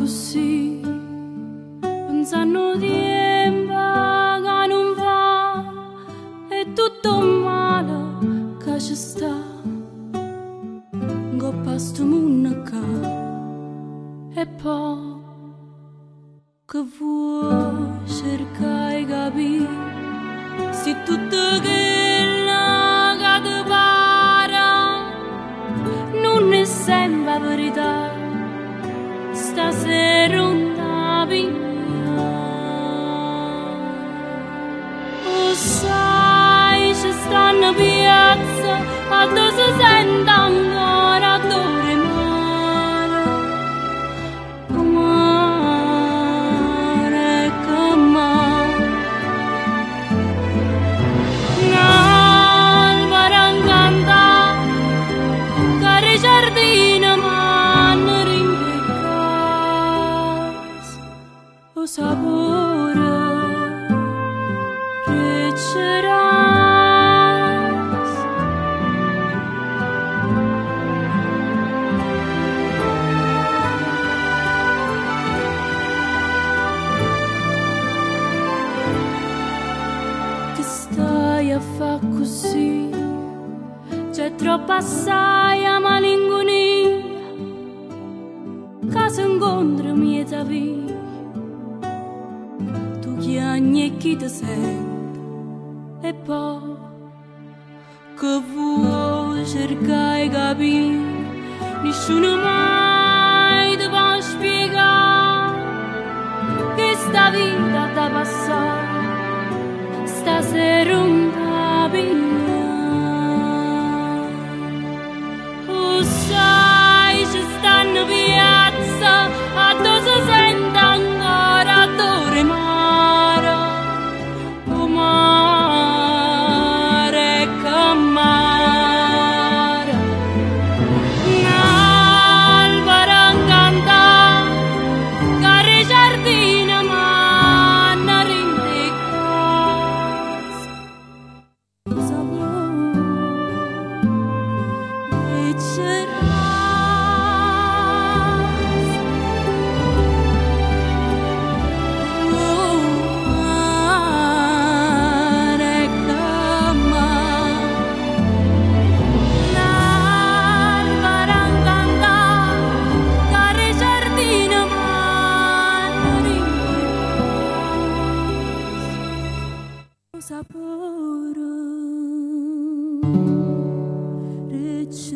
così, pensando tempo che non va, è tutto male che ci sta, che pasto mondo ca, e poi che vuoi cercare di capire, se tutto quello che ti pare non è sempre verità. Stasera non t'avvia, oh sai ci stanno piazza a dove si sente ancora odore mare, mare che mare, un'albero incantata che i giardini m'hanno lo sapore riceras. Che stai a fa così? C'è troppa assai a malinconia che si incontra miezza vita. Chiagni e chi ti sente, e poi che vuoi cercare di capire, nessuno mai ti può spiegare che sta vita da passare, stasera non t'avvia. Oh sai ci stanno piazza a dove si sente ancora odore mare. Sapore ricci